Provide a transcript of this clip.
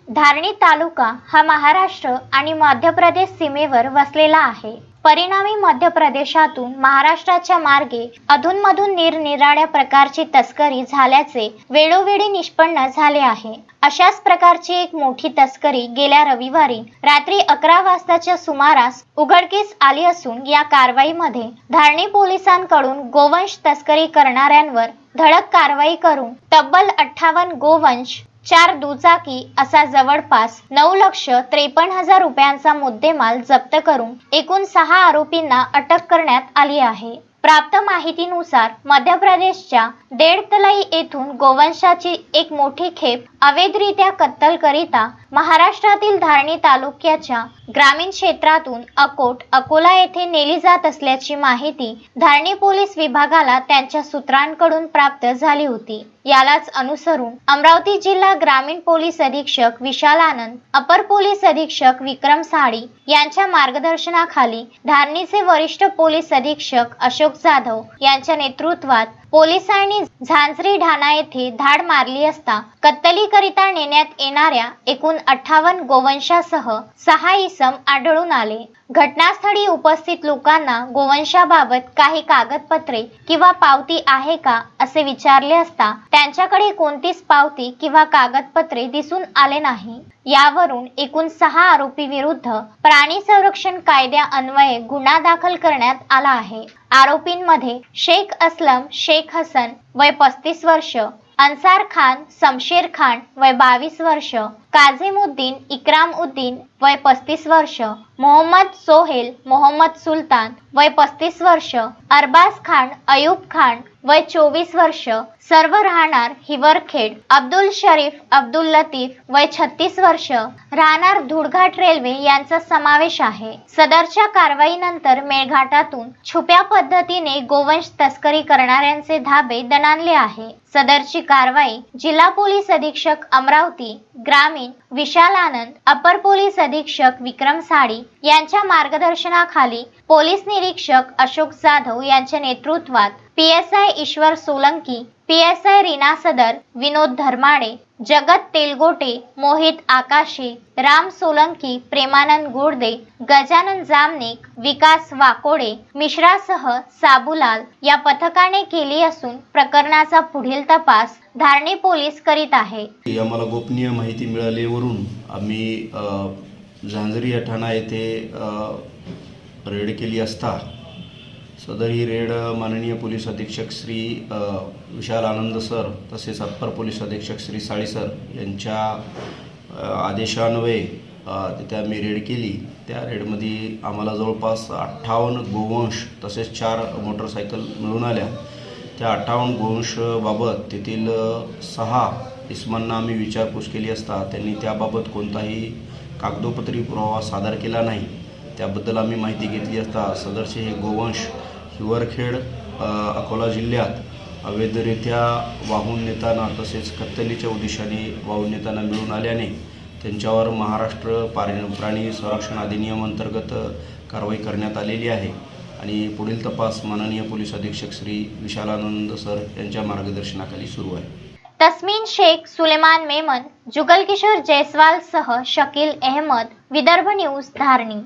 धारणी तालुका हा महाराष्ट्र आणि मध्य प्रदेश सीमेवर वसलेला आहे। परिणामी मध्य प्रदेशातून महाराष्ट्राच्या मार्गे अधूनमधून निरनिराळ्या प्रकारची तस्करी झाल्याचे वेळोवेळी निष्पन्न झाले आहे। अशाच प्रकारची एक मोठी तस्करी गेल्या रविवारी रात्री 11 वाजताच्या सुमारास उघडकीस आली असून या कारवाईमध्ये धारणी पोलिसांकडून गोवंश तस्करी करणाऱ्यांवर धडक कारवाई करून तब्बल 58 गोवंश, 4 दुचाकी असा जवळपास 9,53,000 रुपयांचा मुद्देमाल जप्त करून एकूण 6 आरोपींना अटक करण्यात आली आहे। प्राप्त माहितीनुसार मध्य प्रदेशच्या देडतलाई येथून गोवंशाची एक मोठी खेप अवैधरित्या कत्तल करिता महाराष्ट्रातील धारणी तालुक्याच्या ग्रामीण क्षेत्रातून अकोट, अकोला येथे नेली जात असल्याची माहिती धारणी पोलीस विभागाला त्यांच्या सूत्रांकडून प्राप्त झाली होती। यालाच अनुसरून अमरावती जिल्हा ग्रामीण पोलीस अधीक्षक विशाल आनंद, अपर पोलीस अधीक्षक विक्रम साडी यांच्या मार्गदर्शनाखाली धारणीचे वरिष्ठ पोलीस अधीक्षक अशोक जाधव यांच्या नेतृत्वात पोलिसांनी झांझरी ढाणा येथे धाड मारली असता कत्तलीकरिता नेण्यात येणाऱ्या एकूण 58 गोवंशासह 6 इसम आढळून आले। घटनास्थळी उपस्थित लोकांना गोवंशाबाबत काही कागदपत्रे किंवा पावती आहे का असे विचारले असता त्यांच्याकडे कोणतीच पावती किंवा कागदपत्रे दिसून आले नाही। यावरून एकूण 6 आरोपी विरुद्ध प्राणी संरक्षण कायद्यान्वये गुन्हा दाखल करण्यात आला आहे। आरोपींमध्ये शेख असलम शेख हसन वय 35 वर्ष, अन्सार खान शमशेर खान वय 22 वर्ष, काझिमुद्दीन इकरामउद्दीन वय 35 वर्ष, मोहम्मद सोहेल मोहम्मद सुलतान वय 35 वर्ष, अरबाज खान अयूब खान वय 24 वर्ष, सर्व राहणार हिवरखेड, अब्दुल शरीफ अब्दुल लतीफ वय 36 वर्ष, राहणार धुळघाट रेल्वे यांचा समावेश आहे। सदरच्या कारवाईनंतर मेळघाटातून छुप्या पद्धतीने गोवंश तस्करी करणाऱ्यांचे धाबे दणाणले आहे। सदरची कारवाई जिल्हा पोलीस अधीक्षक अमरावती ग्रामीण विशाल आनंद, अपर पोलीस अधीक्षक विक्रम साडी यांच्या मार्गदर्शनाखाली पोलीस निरीक्षक अशोक जाधव यांच्या नेतृत्वात PSI ईश्वर सोलंकी, PSI रीना सदर, विनोद धर्माडे, जगत तेलगोटे, मोहित आकाशे, राम सोलंकी, प्रेमानंद गोडदे, गजानन जामनिक, विकास वाकोडे मिश्रासह साबुलाल या पथकाने केली असून प्रकरणाचा पुढील तपास धारणी पोलीस करीत आहे। आम्हाला गोपनीय माहिती मिळाल्यावरून आम्ही झांझरी ठाणा येथे रेड केली असता सदर ही रेड माननीय पोलीस अधीक्षक श्री विशाल आनंद सर तसेच अप्पर पोलीस अधीक्षक श्री साळी सर यांच्या आदेशान्वये तिथे आम्ही रेड केली। त्या रेडमध्ये आम्हाला जवळपास 58 गोवंश तसेच 4 मोटरसायकल मिळून आल्या। त्या 58 गोवंशबाबत तेथील 6 इसमांना आम्ही विचारपूस केली असता त्यांनी त्याबाबत कोणताही कागदोपत्री पुरावा सादर केला नाही। त्याबद्दल आम्ही माहिती घेतली असता सदरचे हे गोवंश हिवरखेड अकोला जिल्ह्यात अवैधरित्या वाहून नेताना तसेच कत्तलीच्या उद्देशाने वाहून नेताना मिळून आल्याने त्यांच्यावर महाराष्ट्र प्राणी संरक्षण अधिनियम अंतर्गत कारवाई करण्यात आलेली आहे आणि पुढील तपास माननीय पोलीस अधीक्षक श्री विशाल आनंद सर यांच्या मार्गदर्शनाखाली सुरू आहे। तस्मीन शेख, सुलेमान मेमन, जुगल किशोर जयस्वाल सह शकील अहमद, विदर्भ न्यूज धारणी।